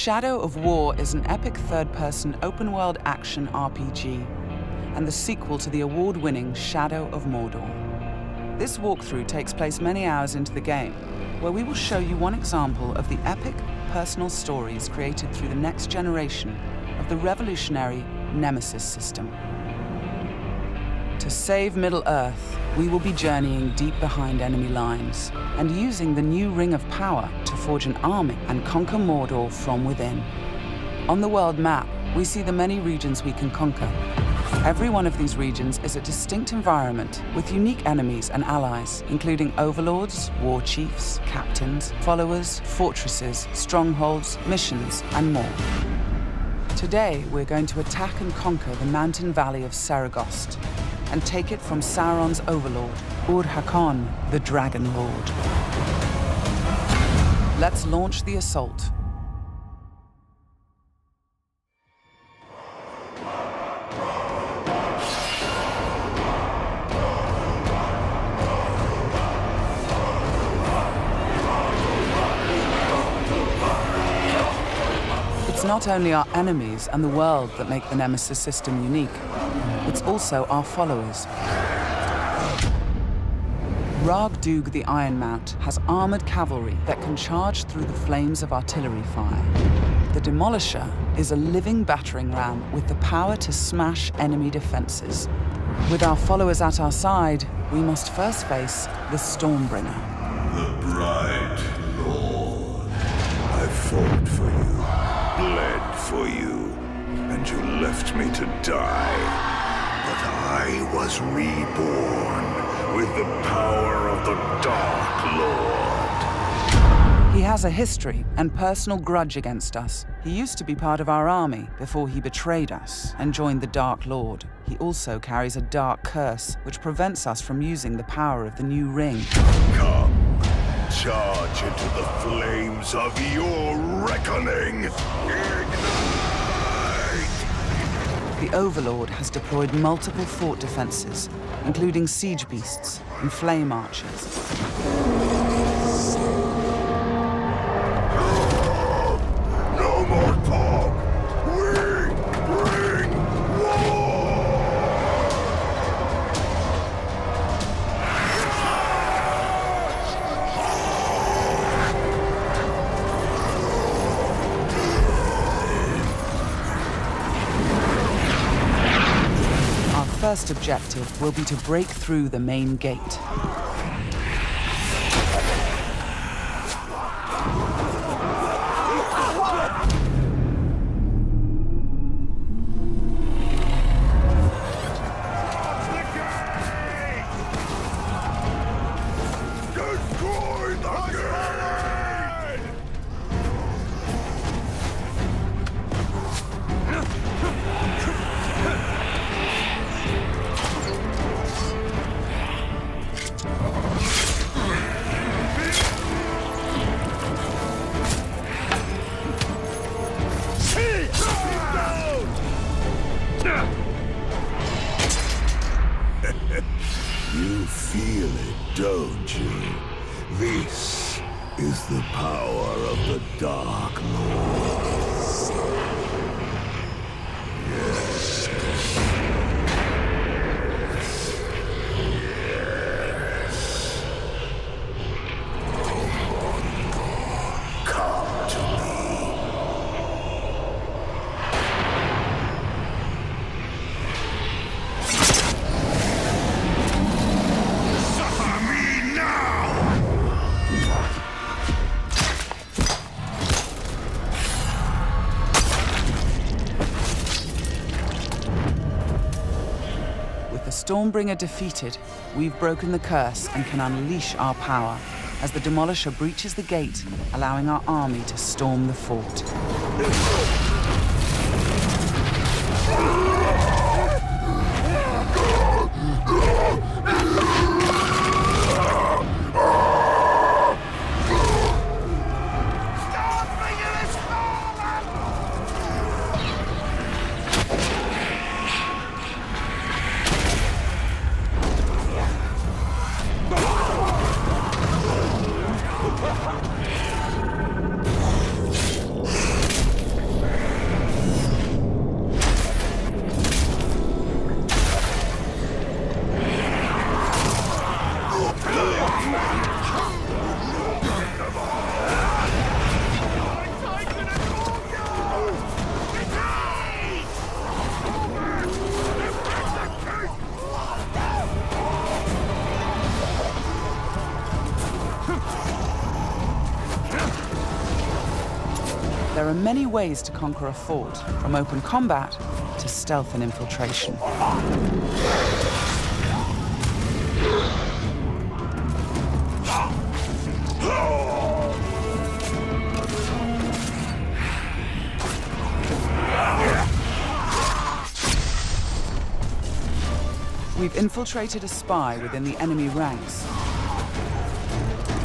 Shadow of War is an epic third-person open-world action RPG and the sequel to the award-winning Shadow of Mordor. This walkthrough takes place many hours into the game, where we will show you one example of the epic, personal stories created through the next generation of the revolutionary Nemesis system. To save Middle-earth, we will be journeying deep behind enemy lines and using the new Ring of Power to forge an army and conquer Mordor from within. On the world map, we see the many regions we can conquer. Every one of these regions is a distinct environment with unique enemies and allies, including overlords, war chiefs, captains, followers, fortresses, strongholds, missions, and more. Today, we're going to attack and conquer the mountain valley of Saragost and take it from Sauron's overlord, Ur-Hakon, the Dragon Lord. Let's launch the assault. It's not only our enemies and the world that make the Nemesis system unique, it's also our followers. Ragdug the Iron Mount has armored cavalry that can charge through the flames of artillery fire. The Demolisher is a living battering ram with the power to smash enemy defenses. With our followers at our side, we must first face the Stormbringer. The bright Lord, I fought for you, bled for you, and you left me to die. But I was reborn with the power of the Dark Lord. He has a history and personal grudge against us. He used to be part of our army before he betrayed us and joined the Dark Lord. He also carries a dark curse which prevents us from using the power of the new ring. Come, charge into the flames of your reckoning. Ignite! The Overlord has deployed multiple fort defenses, including siege beasts and flame archers. No more talk! We bring war! Our first objective will be to break through the main gate. Destroy the gate! You feel it, don't you? This is the power of the Dark Lord. Yes. Yes. Come to me. Suffer me now! With the Stormbringer defeated, we've broken the curse and can unleash our power as the Demolisher breaches the gate, allowing our army to storm the fort. are many ways to conquer a fort, from open combat to stealth and infiltration. We've infiltrated a spy within the enemy ranks.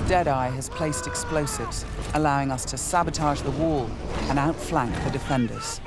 Deadeye has placed explosives, allowing us to sabotage the wall and outflank the defenders.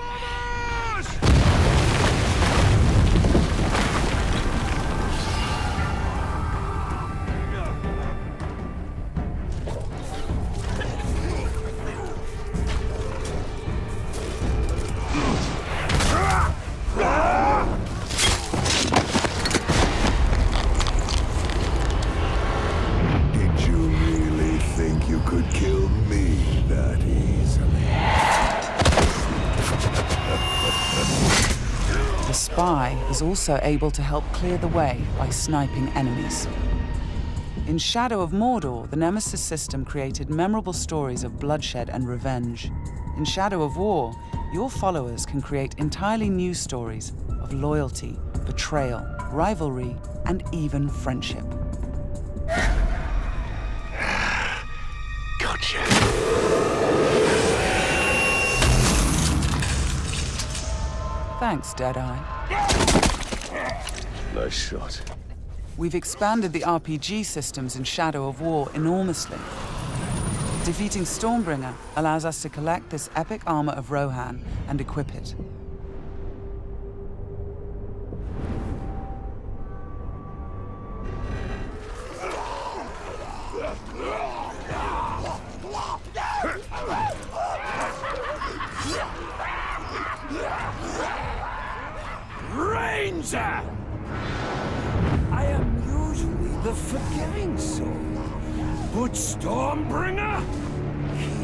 The spy is also able to help clear the way by sniping enemies. In Shadow of Mordor, the Nemesis system created memorable stories of bloodshed and revenge. In Shadow of War, your followers can create entirely new stories of loyalty, betrayal, rivalry, and even friendship. Gotcha. Thanks, Deadeye. Nice shot. We've expanded the RPG systems in Shadow of War enormously. Defeating Stormbringer allows us to collect this epic armor of Rohan and equip it. Ranger! I am usually the forgiving soul, but Stormbringer, he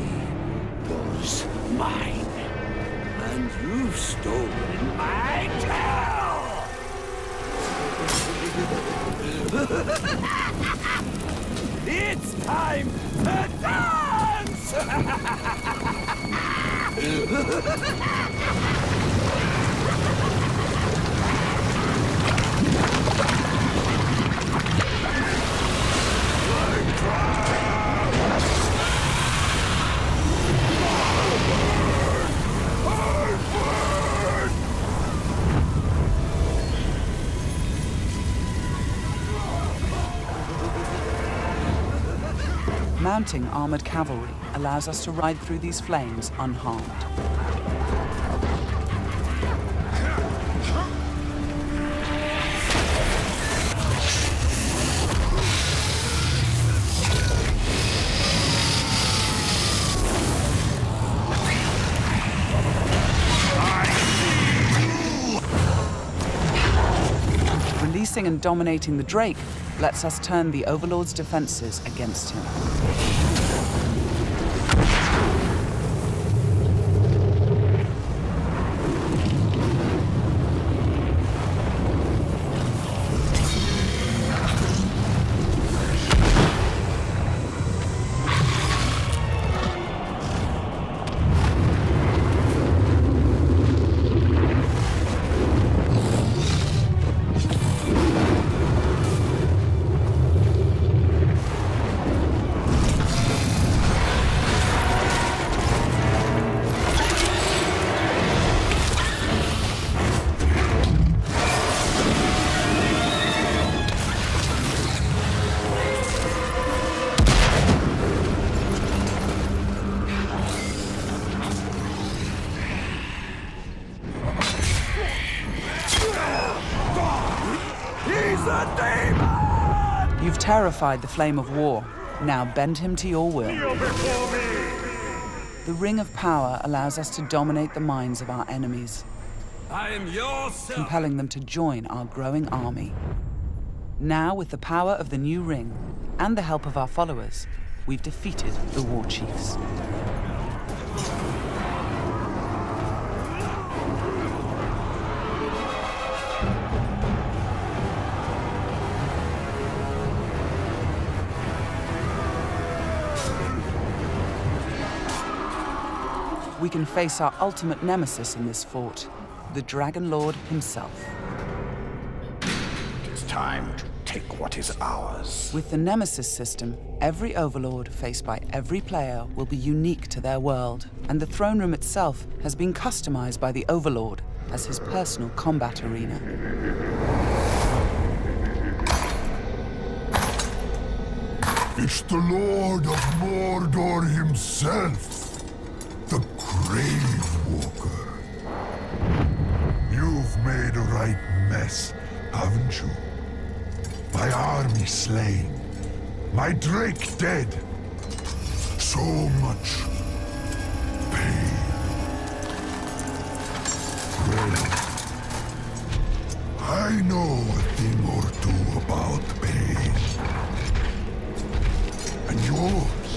was mine, and you've stolen my cow! It's time to dance! Mounting armored cavalry allows us to ride through these flames unharmed. Releasing and dominating the Drake lets us turn the Overlord's defenses against him. You've terrified the Flame of War. Now bend him to your will. The Ring of Power allows us to dominate the minds of our enemies, I am your son. compelling them to join our growing army. Now, with the power of the new ring and the help of our followers, we've defeated the War Chiefs. we can face our ultimate nemesis in this fort, the Dragon Lord himself. It's time to take what is ours. With the Nemesis system, every Overlord faced by every player will be unique to their world, and the throne room itself has been customized by the Overlord as his personal combat arena. It's the Lord of Mordor himself, the Grave Walker. You've made a right mess, haven't you? My army slain, my Drake dead. So much pain. Well, I know a thing or two about pain. And yours,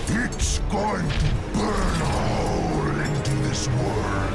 it's going to burn a hole into this world.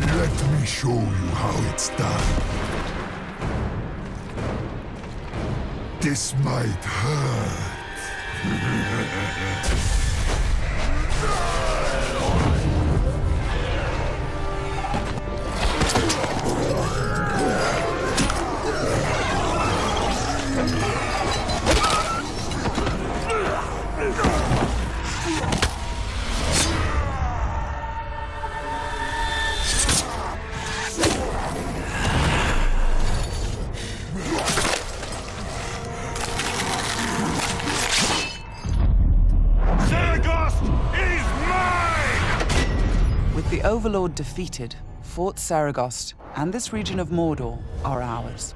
Let me show you how it's done. This might hurt. With the Overlord defeated, Fort Saragost and this region of Mordor are ours.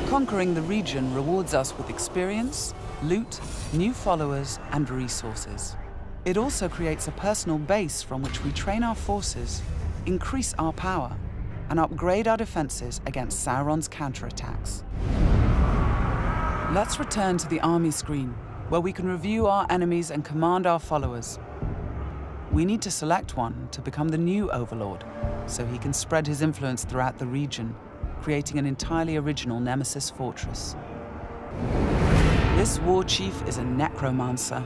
Conquering the region rewards us with experience, loot, new followers, and resources. It also creates a personal base from which we train our forces, increase our power, and upgrade our defenses against Sauron's counterattacks. Let's return to the army screen, where we can review our enemies and command our followers. We need to select one to become the new Overlord, so he can spread his influence throughout the region, creating an entirely original Nemesis fortress. This war chief is a necromancer.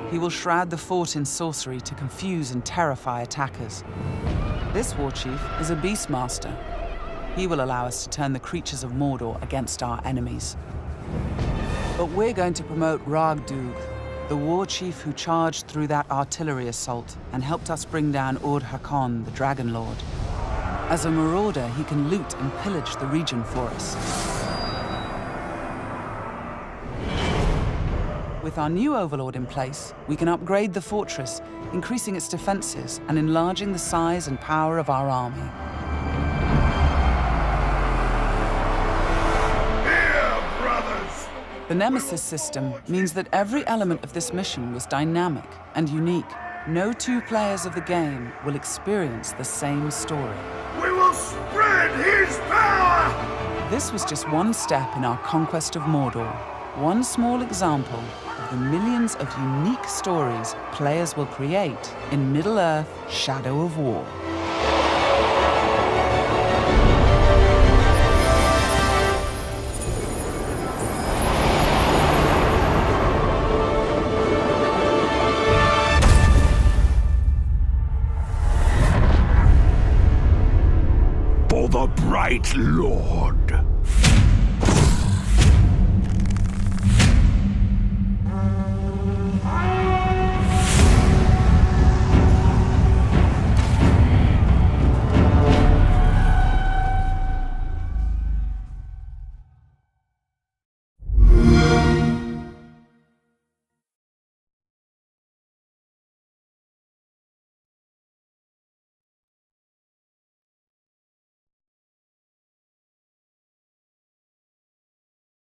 He will shroud the fort in sorcery to confuse and terrify attackers. This war chief is a beastmaster. He will allow us to turn the creatures of Mordor against our enemies. But we're going to promote Ragdug, the war chief who charged through that artillery assault and helped us bring down Ur-Hakon, the Dragon Lord. As a marauder, he can loot and pillage the region for us. With our new Overlord in place, we can upgrade the fortress, increasing its defenses and enlarging the size and power of our army. The Nemesis system means that every element of this mission was dynamic and unique. No two players of the game will experience the same story. We will spread his power! This was just one step in our conquest of Mordor. One small example of the millions of unique stories players will create in Middle-earth Shadow of War. For the Bright Lord.